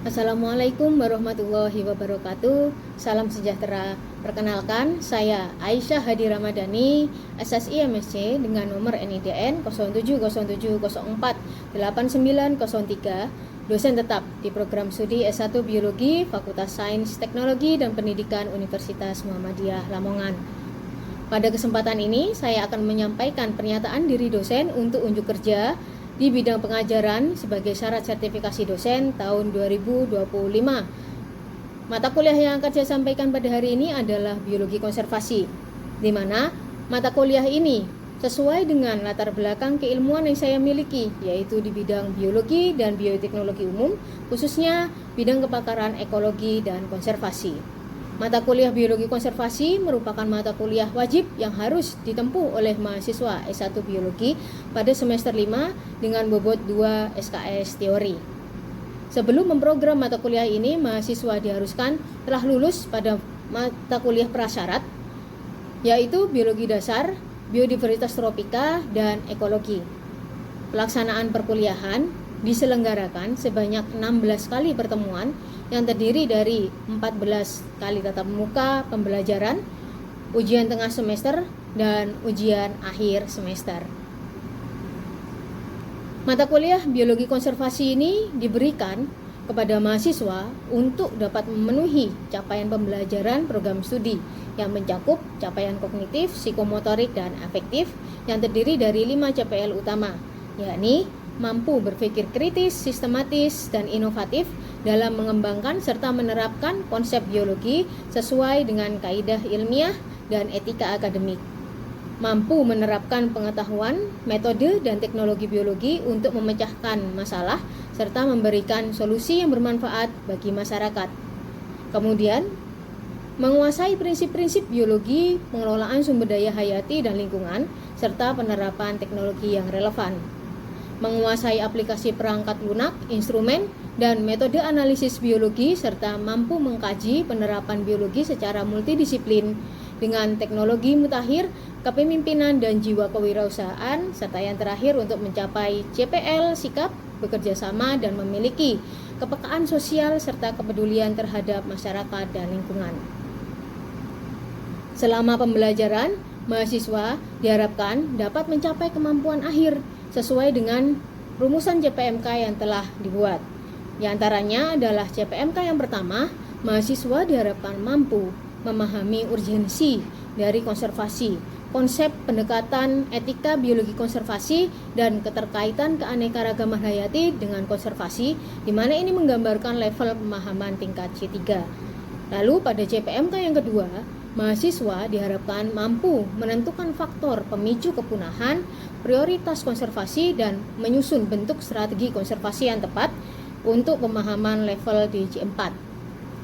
Assalamualaikum warahmatullahi wabarakatuh. Salam sejahtera. Perkenalkan, saya Aisyah Hadi Ramadhani, SSI MSc dengan nomor NIDN 0707048903, dosen tetap di program studi S1 Biologi, Fakultas Sains Teknologi dan Pendidikan Universitas Muhammadiyah Lamongan. Pada kesempatan ini, saya akan menyampaikan pernyataan diri dosen untuk unjuk kerja di bidang pengajaran sebagai syarat sertifikasi dosen tahun 2025. Mata kuliah yang akan saya sampaikan pada hari ini adalah biologi konservasi, di mana mata kuliah ini sesuai dengan latar belakang keilmuan yang saya miliki, yaitu di bidang biologi dan bioteknologi umum, khususnya bidang kepakaran ekologi dan konservasi. Mata kuliah biologi konservasi merupakan mata kuliah wajib yang harus ditempuh oleh mahasiswa S1 Biologi pada semester 5 dengan bobot 2 SKS teori. Sebelum memprogram mata kuliah ini, mahasiswa diharuskan telah lulus pada mata kuliah prasyarat, yaitu biologi dasar, biodiversitas tropika, dan ekologi. Pelaksanaan perkuliahan diselenggarakan sebanyak 16 kali pertemuan yang terdiri dari 14 kali tatap muka pembelajaran, ujian tengah semester, dan ujian akhir semester. Mata kuliah biologi konservasi ini diberikan kepada mahasiswa untuk dapat memenuhi capaian pembelajaran program studi yang mencakup capaian kognitif, psikomotorik, dan afektif yang terdiri dari 5 CPL utama, yakni mampu berpikir kritis, sistematis, dan inovatif dalam mengembangkan serta menerapkan konsep biologi sesuai dengan kaidah ilmiah dan etika akademik. Mampu menerapkan pengetahuan, metode, dan teknologi biologi untuk memecahkan masalah serta memberikan solusi yang bermanfaat bagi masyarakat. Kemudian, menguasai prinsip-prinsip biologi, pengelolaan sumber daya hayati dan lingkungan, serta penerapan teknologi yang relevan. Menguasai aplikasi perangkat lunak, instrumen, dan metode analisis biologi, serta mampu mengkaji penerapan biologi secara multidisiplin dengan teknologi mutakhir, kepemimpinan, dan jiwa kewirausahaan, serta yang terakhir untuk mencapai CPL, sikap, bekerja sama, dan memiliki kepekaan sosial serta kepedulian terhadap masyarakat dan lingkungan. Selama pembelajaran, mahasiswa diharapkan dapat mencapai kemampuan akhir sesuai dengan rumusan CPMK yang telah dibuat. Di antaranya adalah CPMK yang pertama, mahasiswa diharapkan mampu memahami urgensi dari konservasi, konsep pendekatan etika biologi konservasi, dan keterkaitan keanekaragaman hayati dengan konservasi, di mana ini menggambarkan level pemahaman tingkat C3. Lalu pada CPMK yang kedua, mahasiswa diharapkan mampu menentukan faktor pemicu kepunahan, prioritas konservasi, dan menyusun bentuk strategi konservasi yang tepat untuk pemahaman level di C4.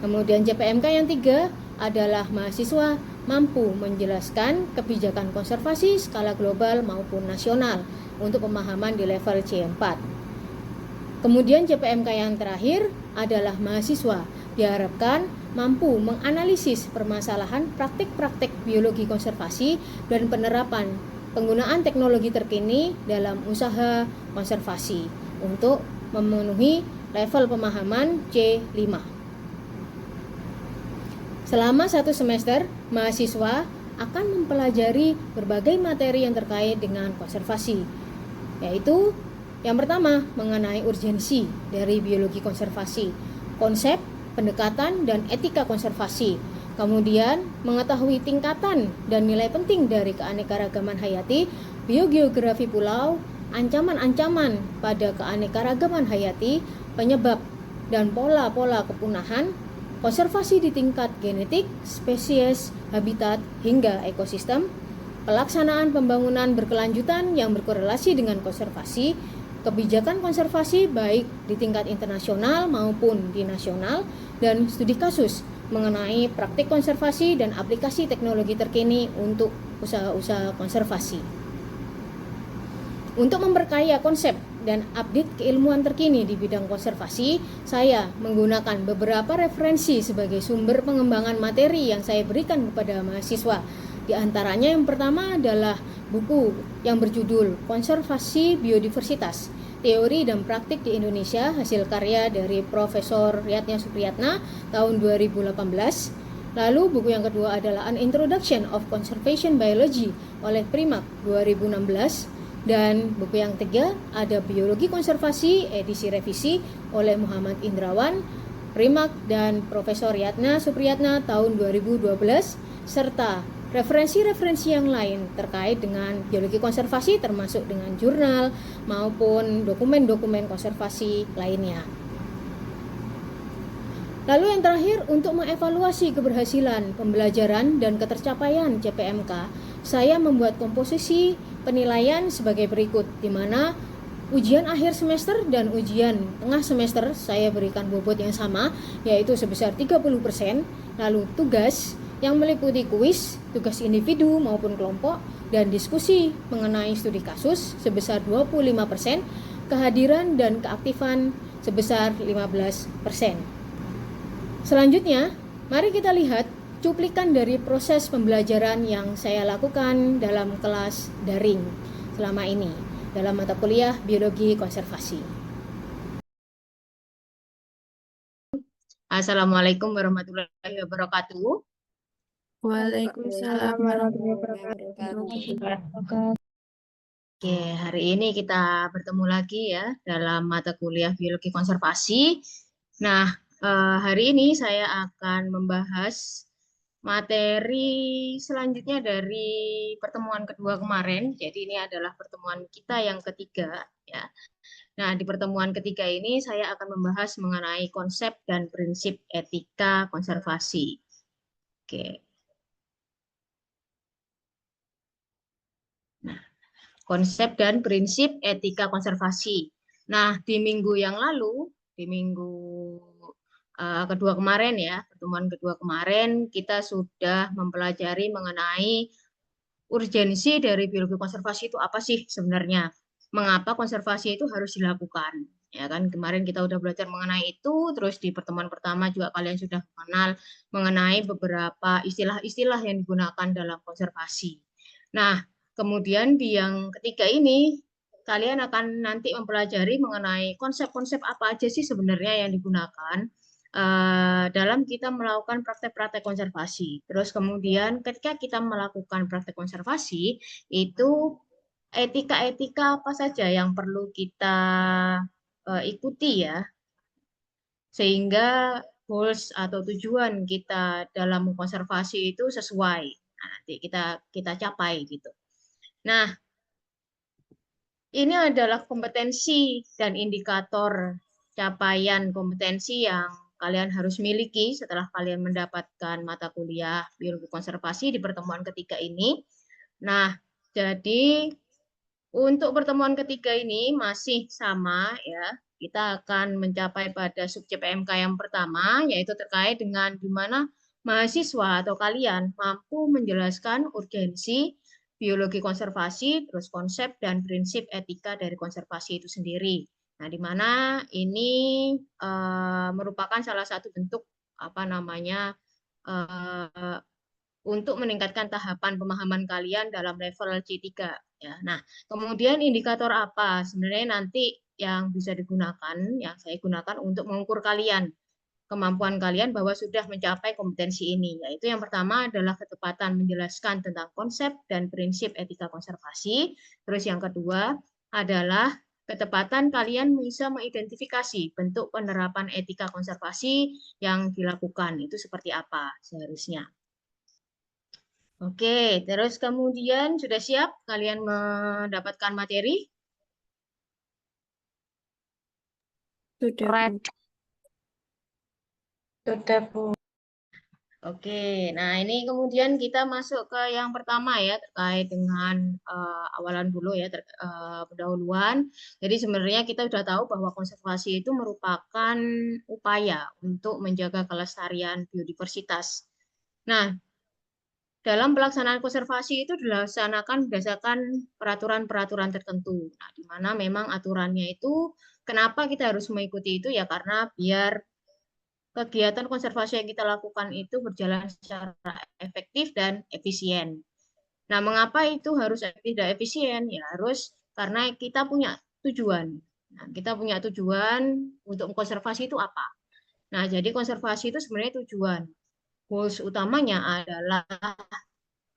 Kemudian CPMK yang tiga adalah mahasiswa mampu menjelaskan kebijakan konservasi skala global maupun nasional untuk pemahaman di level C4. Kemudian CPMK yang terakhir adalah mahasiswa diharapkan mampu menganalisis permasalahan praktik-praktik biologi konservasi dan penerapan penggunaan teknologi terkini dalam usaha konservasi untuk memenuhi level pemahaman C5. Selama 1 semester, mahasiswa akan mempelajari berbagai materi yang terkait dengan konservasi, yaitu yang pertama mengenai urgensi dari biologi konservasi, konsep, pendekatan, dan etika konservasi. Kemudian mengetahui tingkatan dan nilai penting dari keanekaragaman hayati, biogeografi pulau, ancaman-ancaman pada keanekaragaman hayati, penyebab dan pola-pola kepunahan, konservasi di tingkat genetik, spesies, habitat, hingga ekosistem, pelaksanaan pembangunan berkelanjutan yang berkorelasi dengan konservasi, kebijakan konservasi baik di tingkat internasional maupun di nasional, dan studi kasus mengenai praktik konservasi dan aplikasi teknologi terkini untuk usaha-usaha konservasi. Untuk memperkaya konsep dan update keilmuan terkini di bidang konservasi, saya menggunakan beberapa referensi sebagai sumber pengembangan materi yang saya berikan kepada mahasiswa. Di antaranya yang pertama adalah buku yang berjudul Konservasi Biodiversitas, Teori dan Praktik di Indonesia, hasil karya dari Profesor Yatna Supriyatna tahun 2018. Lalu buku yang kedua adalah An Introduction of Conservation Biology oleh Primak 2016. Dan buku yang ketiga ada Biologi Konservasi edisi revisi oleh Muhammad Indrawan, Primak dan Profesor Yatna Supriyatna tahun 2012, serta referensi-referensi yang lain terkait dengan biologi konservasi termasuk dengan jurnal maupun dokumen-dokumen konservasi lainnya. Lalu yang terakhir, untuk mengevaluasi keberhasilan pembelajaran dan ketercapaian CPMK, saya membuat komposisi penilaian sebagai berikut, di mana ujian akhir semester dan ujian tengah semester saya berikan bobot yang sama, yaitu sebesar 30%, lalu tugas yang meliputi kuis, tugas individu maupun kelompok, dan diskusi mengenai studi kasus sebesar 25%, kehadiran dan keaktifan sebesar 15%. Selanjutnya, mari kita lihat cuplikan dari proses pembelajaran yang saya lakukan dalam kelas daring selama ini dalam mata kuliah Biologi Konservasi. Assalamualaikum warahmatullahi wabarakatuh. Waalaikumsalam warahmatullahi wabarakatuh. Oke, hari ini kita bertemu lagi ya dalam mata kuliah Biologi Konservasi. Nah, hari ini saya akan membahas materi selanjutnya dari pertemuan kedua kemarin. Jadi ini adalah pertemuan kita yang ketiga ya. Nah, di pertemuan ketiga ini saya akan membahas mengenai konsep dan prinsip etika konservasi. Oke. Nah, konsep dan prinsip etika konservasi. Nah, di minggu yang lalu, di minggu kedua kemarin ya, pertemuan kedua kemarin, kita sudah mempelajari mengenai urgensi dari biologi konservasi itu apa sih sebenarnya? Mengapa konservasi itu harus dilakukan? Ya kan, kemarin kita udah belajar mengenai itu, terus di pertemuan pertama juga kalian sudah mengenal mengenai beberapa istilah-istilah yang digunakan dalam konservasi. Nah, kemudian di yang ketiga ini, kalian akan nanti mempelajari mengenai konsep-konsep apa aja sih sebenarnya yang digunakan dalam kita melakukan praktek-praktek konservasi. Terus kemudian ketika kita melakukan praktek konservasi, itu etika-etika apa saja yang perlu kita ikuti ya, sehingga goals atau tujuan kita dalam konservasi itu sesuai. Nah, nanti kita capai gitu. Nah, ini adalah kompetensi dan indikator capaian kompetensi yang kalian harus miliki setelah kalian mendapatkan mata kuliah biologi konservasi di pertemuan ketiga ini. Nah, jadi untuk pertemuan ketiga ini masih sama ya. Kita akan mencapai pada subjek PMK yang pertama, yaitu terkait dengan di mana mahasiswa atau kalian mampu menjelaskan urgensi biologi konservasi, terus konsep dan prinsip etika dari konservasi itu sendiri. Nah, di mana ini merupakan salah satu bentuk apa namanya untuk meningkatkan tahapan pemahaman kalian dalam level C3 ya. Nah, kemudian indikator apa sebenarnya nanti yang bisa digunakan, yang saya gunakan untuk mengukur kalian kemampuan kalian bahwa sudah mencapai kompetensi ini, yaitu yang pertama adalah ketepatan menjelaskan tentang konsep dan prinsip etika konservasi. Terus yang kedua adalah ketepatan kalian bisa mengidentifikasi bentuk penerapan etika konservasi yang dilakukan itu seperti apa seharusnya. Oke, terus kemudian sudah siap kalian mendapatkan materi? Sudah, Bu. Sudah, Bu. Oke, nah ini kemudian kita masuk ke yang pertama ya, terkait dengan awalan dulu ya, pendahuluan. Jadi sebenarnya kita sudah tahu bahwa konservasi itu merupakan upaya untuk menjaga kelestarian biodiversitas. Nah, dalam pelaksanaan konservasi itu dilaksanakan berdasarkan peraturan-peraturan tertentu. Nah, di mana memang aturannya itu, kenapa kita harus mengikuti itu ya karena biar kegiatan konservasi yang kita lakukan itu berjalan secara efektif dan efisien. Nah, mengapa itu harus tidak efisien? Ya harus karena kita punya tujuan. Nah, kita punya tujuan untuk konservasi itu apa? Nah, jadi konservasi itu sebenarnya tujuan. Goals utamanya adalah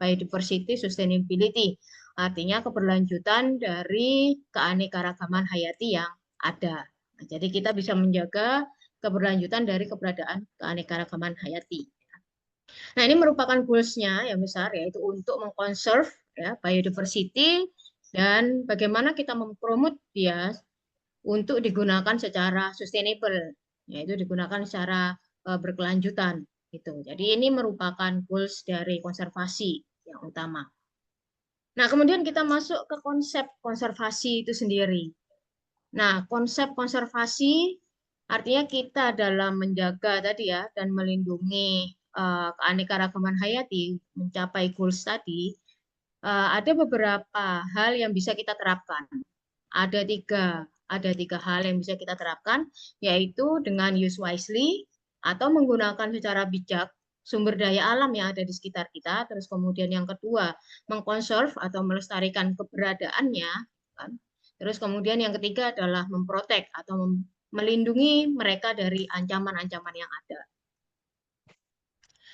biodiversity sustainability, artinya keberlanjutan dari keanekaragaman hayati yang ada. Nah, jadi kita bisa menjaga keberlanjutan dari keberadaan keanekaragaman hayati. Nah, ini merupakan goals-nya yang besar, yaitu untuk mengkonserv ya, biodiversity dan bagaimana kita mempromot dia untuk digunakan secara sustainable, yaitu digunakan secara berkelanjutan. Gitu. Jadi ini merupakan goals dari konservasi yang utama. Nah, kemudian kita masuk ke konsep konservasi itu sendiri. Nah, konsep konservasi artinya kita dalam menjaga tadi ya dan melindungi keanekaragaman hayati, mencapai goals tadi, ada beberapa hal yang bisa kita terapkan. Ada tiga hal yang bisa kita terapkan, yaitu dengan use wisely atau menggunakan secara bijak sumber daya alam yang ada di sekitar kita. Terus kemudian yang kedua, mengkonserv atau melestarikan keberadaannya. Kan? Terus kemudian yang ketiga adalah memprotek atau melindungi mereka dari ancaman-ancaman yang ada.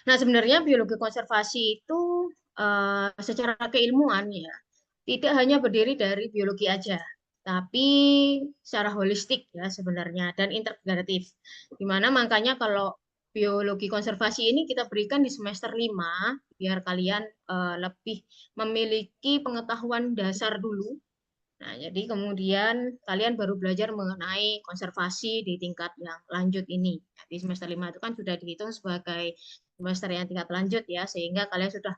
Nah, sebenarnya biologi konservasi itu secara keilmuan ya tidak hanya berdiri dari biologi aja, tapi secara holistik ya sebenarnya dan integratif. Dimana makanya kalau biologi konservasi ini kita berikan di semester 5 biar kalian lebih memiliki pengetahuan dasar dulu. Nah, jadi kemudian kalian baru belajar mengenai konservasi di tingkat yang lanjut ini. Di semester 5 itu kan sudah dihitung sebagai semester yang tingkat lanjut ya, sehingga kalian sudah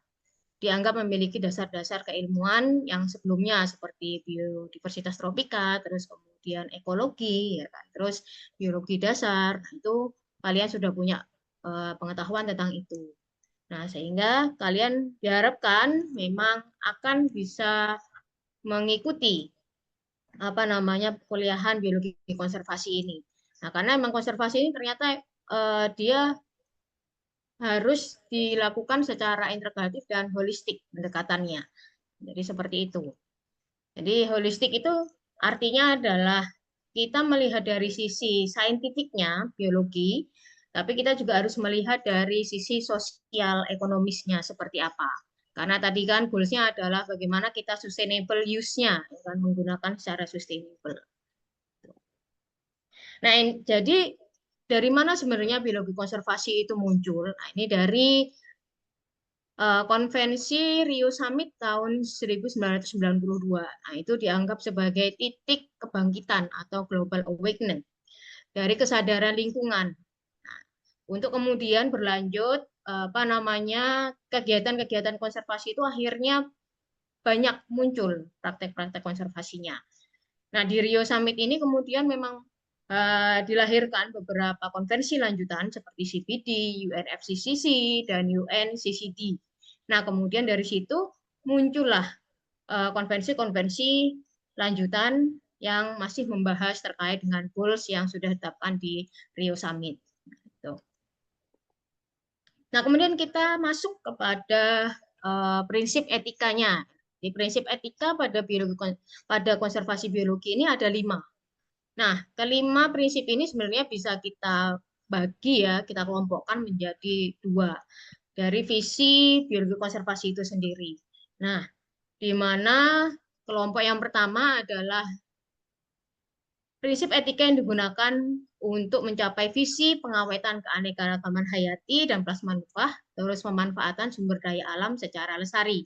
dianggap memiliki dasar-dasar keilmuan yang sebelumnya seperti biodiversitas tropika, terus kemudian ekologi, ya kan, terus biologi dasar. Nah, itu kalian sudah punya pengetahuan tentang itu. Nah, sehingga kalian diharapkan memang akan bisa mengikuti apa namanya kuliahan biologi konservasi ini. Nah, karena memang konservasi ini ternyata dia harus dilakukan secara integratif dan holistik pendekatannya. Jadi seperti itu. Jadi holistik itu artinya adalah kita melihat dari sisi saintifiknya, biologi, tapi kita juga harus melihat dari sisi sosial ekonomisnya seperti apa. Karena tadi kan goals-nya adalah bagaimana kita sustainable use-nya, kan menggunakan secara sustainable. Nah, jadi dari mana sebenarnya biologi konservasi itu muncul? Nah, ini dari Konvensi Rio Summit tahun 1992. Nah, itu dianggap sebagai titik kebangkitan atau global awakening dari kesadaran lingkungan. Nah, untuk kemudian berlanjut apa namanya kegiatan-kegiatan konservasi itu akhirnya banyak muncul praktek-praktek konservasinya. Nah, di Rio Summit ini kemudian memang dilahirkan beberapa konvensi lanjutan seperti CPD, UNFCCC, dan UNCCD. Nah, kemudian dari situ muncullah konvensi-konvensi lanjutan yang masih membahas terkait dengan goals yang sudah ditetapkan di Rio Summit. Nah, kemudian kita masuk kepada prinsip etikanya. Di prinsip etika pada konservasi biologi ini ada 5. Nah, kelima prinsip ini sebenarnya bisa kita bagi ya, kita kelompokkan menjadi 2 dari visi biologi konservasi itu sendiri. Nah, di mana kelompok yang pertama adalah prinsip etika yang digunakan untuk mencapai visi pengawetan keanekaragaman hayati dan plasmanuphah, terus pemanfaatan sumber daya alam secara lestari.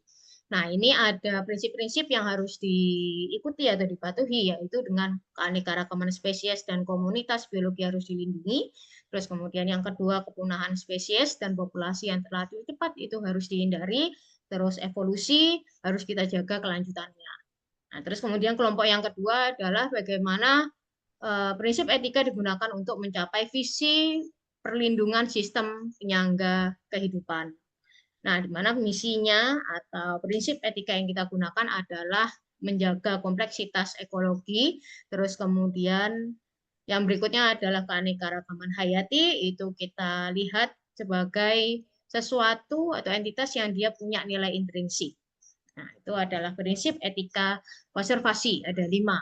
Nah, ini ada prinsip-prinsip yang harus diikuti atau dipatuhi, yaitu dengan keanekaragaman spesies dan komunitas biologi harus dilindungi. Terus kemudian yang kedua, kepunahan spesies dan populasi yang terlalu cepat itu harus dihindari. Terus evolusi harus kita jaga kelanjutannya. Nah, terus kemudian kelompok yang kedua adalah bagaimana prinsip etika digunakan untuk mencapai visi perlindungan sistem penyangga kehidupan. Nah, di mana misinya atau prinsip etika yang kita gunakan adalah menjaga kompleksitas ekologi, terus kemudian yang berikutnya adalah keanekaragaman hayati, itu kita lihat sebagai sesuatu atau entitas yang dia punya nilai intrinsik. Nah, itu adalah prinsip etika konservasi, ada 5.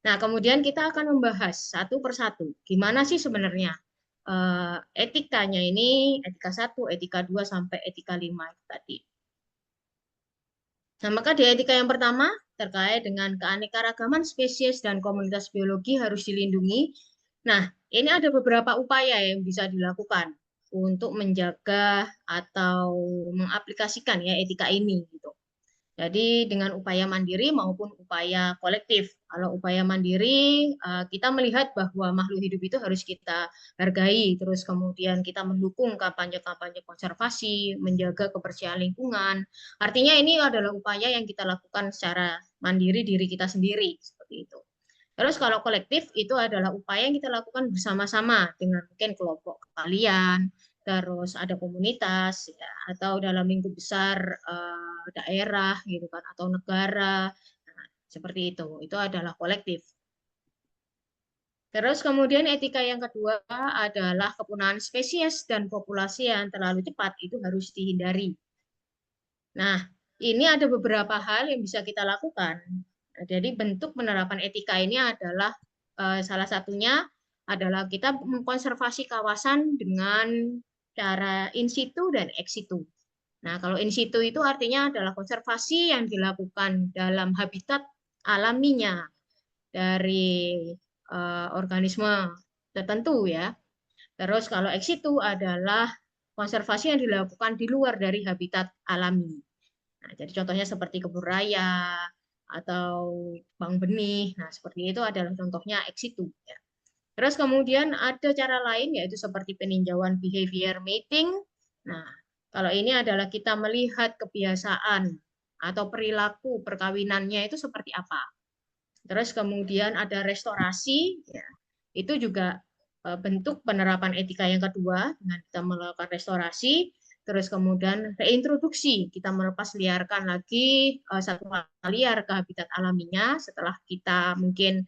Nah, kemudian kita akan membahas satu persatu. Gimana sih sebenarnya etikanya ini, etika 1, etika 2, sampai etika 5 itu tadi. Nah, maka di etika yang pertama, terkait dengan keanekaragaman spesies dan komunitas biologi harus dilindungi. Nah, ini ada beberapa upaya yang bisa dilakukan untuk menjaga atau mengaplikasikan ya etika ini gitu. Jadi dengan upaya mandiri maupun upaya kolektif. Kalau upaya mandiri, kita melihat bahwa makhluk hidup itu harus kita hargai, terus kemudian kita mendukung kampanye-kampanye konservasi, menjaga kebersihan lingkungan. Artinya ini adalah upaya yang kita lakukan secara mandiri diri kita sendiri, seperti itu. Terus kalau kolektif itu adalah upaya yang kita lakukan bersama-sama dengan mungkin kelompok kalian, terus ada komunitas ya, atau dalam lingkup besar daerah gitu kan atau negara. Nah, seperti itu. Itu adalah kolektif. Terus kemudian etika yang kedua adalah kepunahan spesies dan populasi yang terlalu cepat itu harus dihindari. Nah, ini ada beberapa hal yang bisa kita lakukan. Nah, jadi bentuk penerapan etika ini adalah salah satunya adalah kita mengkonservasi kawasan dengan cara in situ dan ex situ. Nah, kalau in situ itu artinya adalah konservasi yang dilakukan dalam habitat alaminya dari organisme tertentu ya. Terus kalau ex situ adalah konservasi yang dilakukan di luar dari habitat alami. Nah, jadi contohnya seperti kebun raya atau bank benih. Nah, seperti itu adalah contohnya ex situ ya. Terus kemudian ada cara lain yaitu seperti peninjauan behavior mapping. Nah, kalau ini adalah kita melihat kebiasaan atau perilaku perkawinannya itu seperti apa. Terus kemudian ada restorasi, ya. Itu juga bentuk penerapan etika yang kedua dengan kita melakukan restorasi. Terus kemudian reintroduksi, kita melepas liarkan lagi satwa liar ke habitat alaminya setelah kita mungkin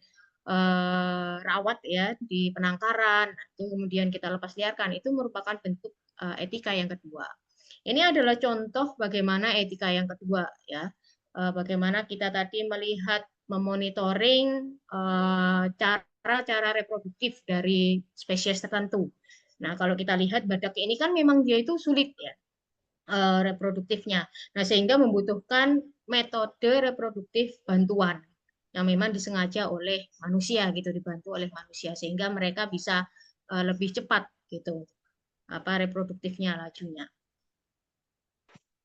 rawat ya di penangkaran, itu kemudian kita lepas liarkan, itu merupakan bentuk etika yang kedua. Ini adalah contoh bagaimana etika yang kedua ya, bagaimana kita tadi melihat memonitoring cara-cara reproduktif dari spesies tertentu. Nah, kalau kita lihat badak ini kan memang dia itu sulit ya reproduktifnya. Nah, sehingga membutuhkan metode reproduktif bantuan yang memang disengaja oleh manusia gitu, dibantu oleh manusia sehingga mereka bisa lebih cepat gitu apa reproduktifnya lajunya.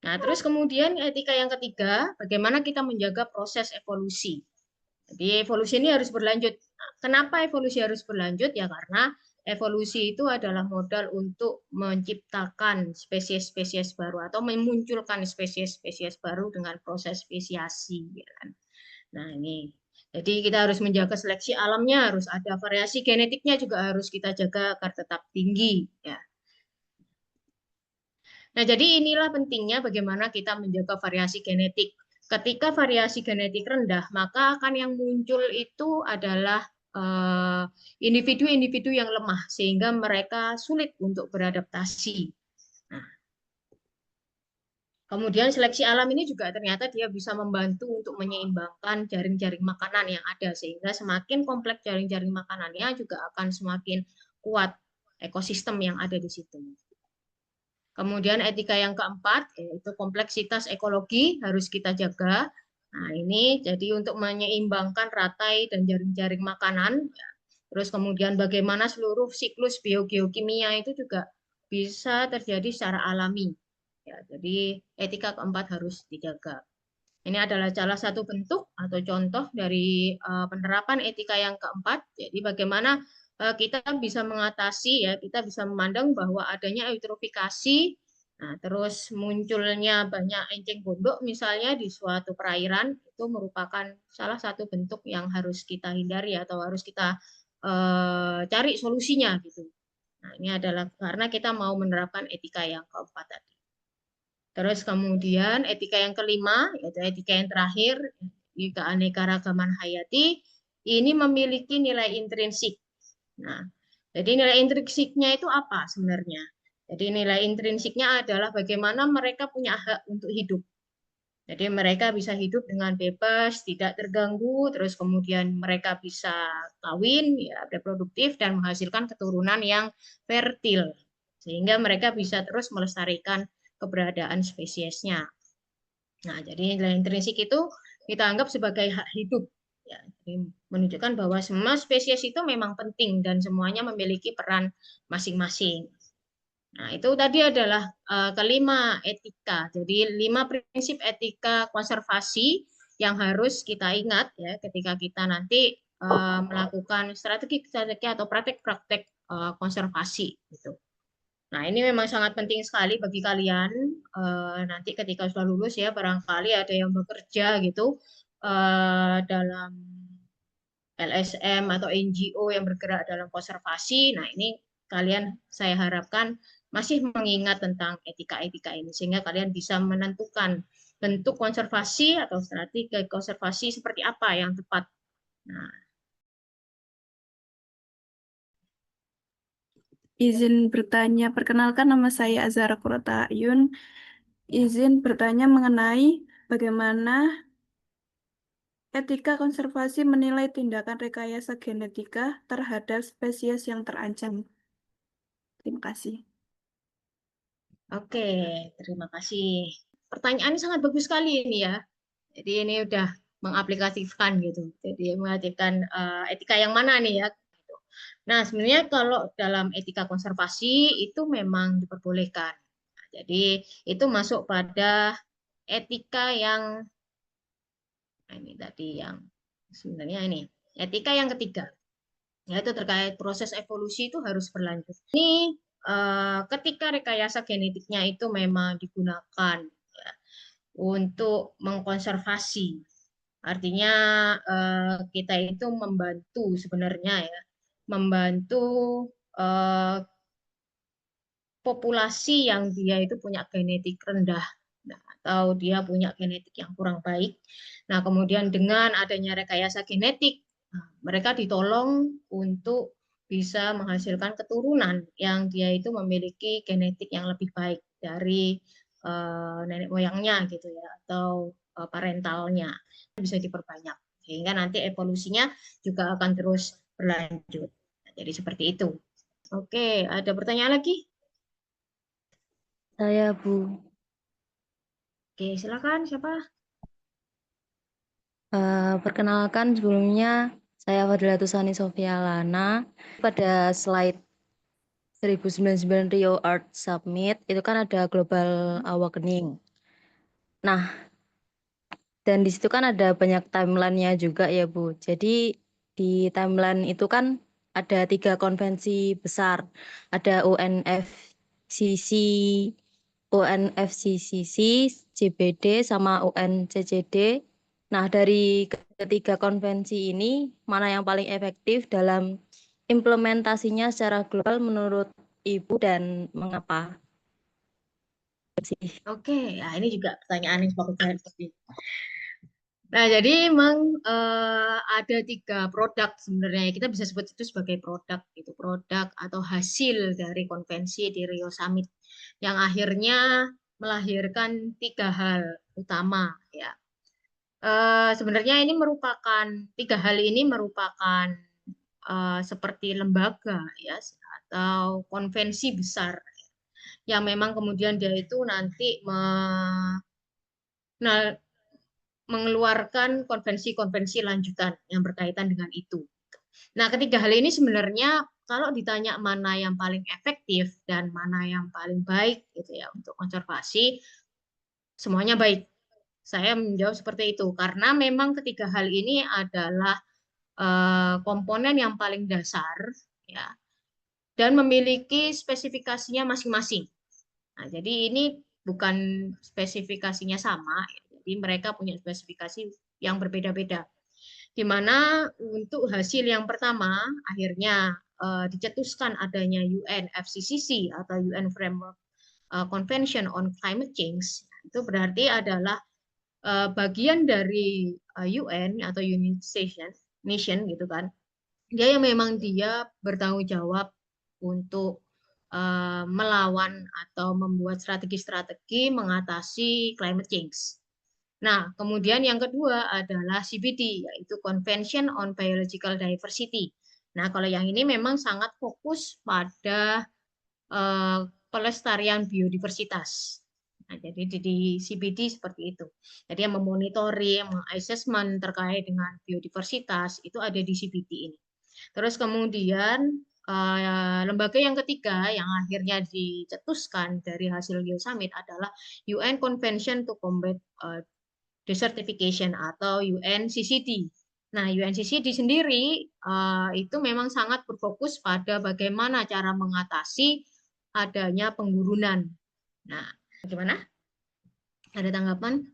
Nah, terus kemudian etika yang ketiga, bagaimana kita menjaga proses evolusi. Jadi evolusi ini harus berlanjut. Kenapa evolusi harus berlanjut? Ya karena evolusi itu adalah modal untuk menciptakan spesies-spesies baru atau memunculkan spesies-spesies baru dengan proses spesiasi. Ya kan? Nah ini, jadi kita harus menjaga seleksi alamnya, harus ada variasi genetiknya juga harus kita jaga agar tetap tinggi. Ya. Nah jadi inilah pentingnya bagaimana kita menjaga variasi genetik. Ketika variasi genetik rendah, maka akan yang muncul itu adalah individu-individu yang lemah, sehingga mereka sulit untuk beradaptasi. Nah, kemudian seleksi alam ini juga ternyata dia bisa membantu untuk menyeimbangkan jaring-jaring makanan yang ada, sehingga semakin kompleks jaring-jaring makanannya juga akan semakin kuat ekosistem yang ada di situ. Kemudian etika yang keempat, yaitu kompleksitas ekologi harus kita jaga. Nah, ini jadi untuk menyeimbangkan rantai dan jaring-jaring makanan. Terus kemudian bagaimana seluruh siklus biogeokimia itu juga bisa terjadi secara alami. Ya, jadi etika keempat harus dijaga. Ini adalah salah satu bentuk atau contoh dari penerapan etika yang keempat. Jadi bagaimana kita bisa mengatasi ya, kita bisa memandang bahwa adanya eutrofikasi, nah, terus munculnya banyak enceng gondok misalnya di suatu perairan itu merupakan salah satu bentuk yang harus kita hindari atau harus kita cari solusinya gitu. Nah, ini adalah karena kita mau menerapkan etika yang keempat tadi. Terus kemudian etika yang kelima, yaitu etika yang terakhir, keanekaragaman hayati, ini memiliki nilai intrinsik. Nah, jadi nilai intrinsiknya itu apa sebenarnya? Jadi nilai intrinsiknya adalah bagaimana mereka punya hak untuk hidup. Jadi mereka bisa hidup dengan bebas, tidak terganggu, terus kemudian mereka bisa kawin, ya, reproduktif dan menghasilkan keturunan yang fertil, sehingga mereka bisa terus melestarikan keberadaan spesiesnya. Nah, jadi nilai intrinsik itu kita anggap sebagai hak hidup. Ya, jadi menunjukkan bahwa semua spesies itu memang penting dan semuanya memiliki peran masing-masing. Nah, itu tadi adalah kelima etika. Jadi 5 prinsip etika konservasi yang harus kita ingat ya ketika kita nanti melakukan strategi-strategi atau praktek-praktek konservasi gitu. Nah, ini memang sangat penting sekali bagi kalian nanti ketika sudah lulus ya, barangkali ada yang bekerja gitu dalam LSM atau NGO yang bergerak dalam konservasi. Nah, ini kalian saya harapkan masih mengingat tentang etika-etika ini sehingga kalian bisa menentukan bentuk konservasi atau strategi konservasi seperti apa yang tepat. Nah, Izin bertanya, perkenalkan nama saya Azhara Kurata Ayun. Izin bertanya mengenai bagaimana etika konservasi menilai tindakan rekayasa genetika terhadap spesies yang terancam. Terima kasih. oke, terima kasih. Pertanyaannya sangat bagus sekali ini ya. Jadi ini udah mengaplikasikan gitu. Jadi mengaplikasikan etika yang mana nih ya? Gitu. Nah, sebenarnya kalau dalam etika konservasi itu memang diperbolehkan. Jadi itu masuk pada etika yang ini tadi yang sebenarnya ini etika yang ketiga, yaitu terkait proses evolusi itu harus berlanjut. Ini ketika rekayasa genetiknya itu memang digunakan ya, untuk mengkonservasi. Artinya kita itu membantu sebenarnya ya, membantu eh, populasi yang dia itu punya genetik rendah, nah, atau dia punya genetik yang kurang baik. Nah, kemudian dengan adanya rekayasa genetik, nah, mereka ditolong untuk bisa menghasilkan keturunan yang dia itu memiliki genetik yang lebih baik dari nenek moyangnya gitu ya, atau parentalnya bisa diperbanyak sehingga nanti evolusinya juga akan terus berlanjut. Nah, jadi seperti itu. Oke, ada pertanyaan lagi? Saya Bu. Oke, silakan siapa? Perkenalkan sebelumnya saya Fadila Tusani Sofia Lana. Pada slide 1099 Rio Art Summit itu kan ada Global Awakening. Nah, dan di situ kan ada banyak timeline-nya juga ya Bu. Jadi di timeline itu kan ada 3 konvensi besar. Ada UNFCCC, JBD, sama UNCCD. Nah, dari ketiga konvensi ini, mana yang paling efektif dalam implementasinya secara global menurut Ibu dan mengapa? Oke, ya ini juga pertanyaan yang bagus banget tadi. Nah, jadi memang ada 3 produk sebenarnya kita bisa sebut itu sebagai produk, itu produk atau hasil dari konvensi di Rio Summit yang akhirnya melahirkan 3 hal utama ya. Sebenarnya ini merupakan 3 hal ini merupakan seperti lembaga ya atau konvensi besar yang memang kemudian dia itu nanti nah, mengeluarkan konvensi-konvensi lanjutan yang berkaitan dengan itu. Nah, 3 hal ini sebenarnya kalau ditanya mana yang paling efektif dan mana yang paling baik gitu ya untuk konservasi, semuanya baik. Saya menjawab seperti itu karena memang 3 hal ini adalah komponen yang paling dasar ya dan memiliki spesifikasinya masing-masing. Nah, jadi ini bukan spesifikasinya sama, ya. Jadi mereka punya spesifikasi yang berbeda-beda. Di mana untuk hasil yang pertama akhirnya dicetuskan adanya UNFCCC atau UN Framework Convention on Climate Change. Itu berarti adalah bagian dari UN atau United Nation gitu kan. Dia yang memang dia bertanggung jawab untuk melawan atau membuat strategi-strategi mengatasi climate change. Nah, kemudian yang kedua adalah CBD, yaitu Convention on Biological Diversity. Nah, kalau yang ini memang sangat fokus pada pelestarian biodiversitas. Nah, jadi di CBD seperti itu. Jadi yang memonitori, mengassessment terkait dengan biodiversitas itu ada di CBD ini. Terus kemudian lembaga yang ketiga yang akhirnya dicetuskan dari hasil Rio Summit adalah UN Convention to Combat Desertification atau UNCCD. Nah, UNCCD sendiri itu memang sangat berfokus pada bagaimana cara mengatasi adanya penggurunan. Nah, bagaimana? Ada tanggapan?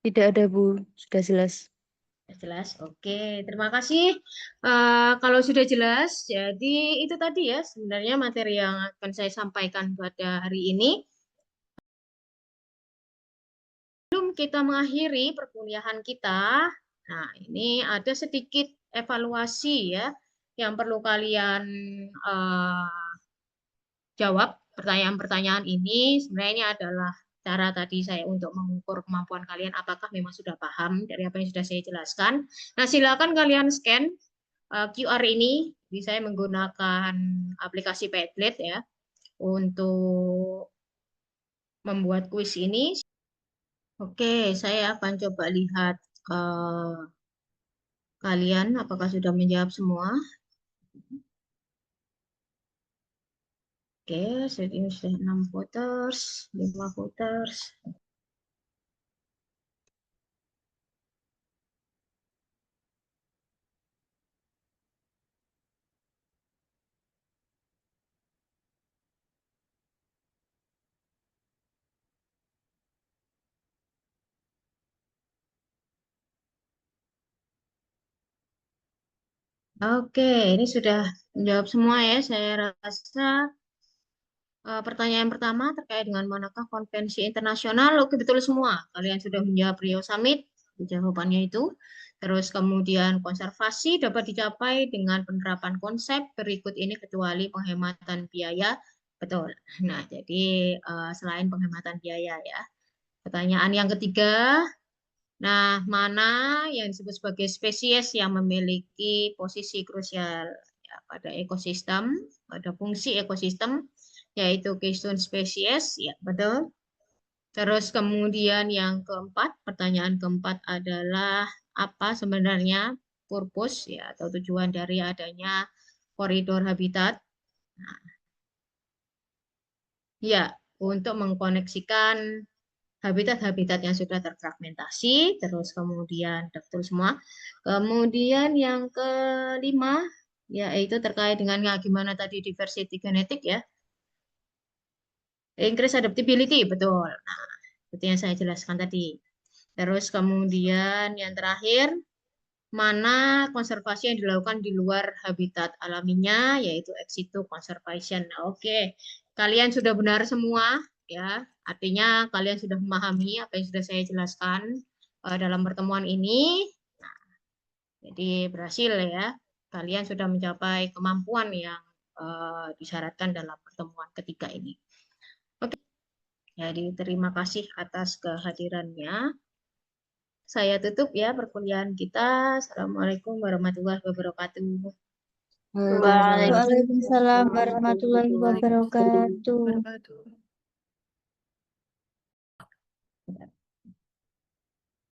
Tidak ada, Bu. Sudah jelas. Jelas. Oke, terima kasih. Kalau sudah jelas, jadi itu tadi ya sebenarnya materi yang akan saya sampaikan pada hari ini. Sebelum kita mengakhiri perkuliahan kita, nah ini ada sedikit evaluasi ya yang perlu kalian jawab. Pertanyaan-pertanyaan ini sebenarnya ini adalah cara tadi saya untuk mengukur kemampuan kalian apakah memang sudah paham dari apa yang sudah saya jelaskan. Nah, silakan kalian scan QR ini. Jadi saya menggunakan aplikasi Padlet ya untuk membuat kuis ini. Oke, saya akan coba lihat kalian apakah sudah menjawab semua. Oke, saat ini sudah 6 voters, 5 voters. Oke, ini sudah menjawab semua ya. Saya rasa pertanyaan pertama terkait dengan manakah konvensi internasional. Oke, betul semua. Kalian sudah menjawab Rio Summit. Jawabannya itu. Terus kemudian konservasi dapat dicapai dengan penerapan konsep berikut ini kecuali penghematan biaya. Betul. Nah, jadi selain penghematan biaya ya. Pertanyaan yang ketiga, nah, mana yang disebut sebagai spesies yang memiliki posisi krusial ya, pada ekosistem, pada fungsi ekosistem, yaitu keystone species, ya betul. Terus kemudian yang keempat, pertanyaan keempat adalah apa sebenarnya purpose ya atau tujuan dari adanya koridor habitat? Nah, ya, untuk mengkoneksikan habitat-habitat yang sudah terfragmentasi, terus kemudian betul semua. Kemudian yang kelima, yaitu terkait dengan gimana tadi diversity genetik ya. Increase adaptability, betul. Nah, seperti yang saya jelaskan tadi. Terus kemudian yang terakhir, mana konservasi yang dilakukan di luar habitat alaminya, yaitu ex situ conservation. Nah, oke, kalian sudah benar semua, ya. Artinya kalian sudah memahami apa yang sudah saya jelaskan dalam pertemuan ini. Nah, jadi berhasil ya. Kalian sudah mencapai kemampuan yang disyaratkan dalam pertemuan ketiga ini. Oke, jadi terima kasih atas kehadirannya. Saya tutup ya perkuliahan kita. Assalamualaikum warahmatullahi wabarakatuh. Waalaikumsalam. Waalaikumsalam warahmatullahi wabarakatuh. Wabarakatuh.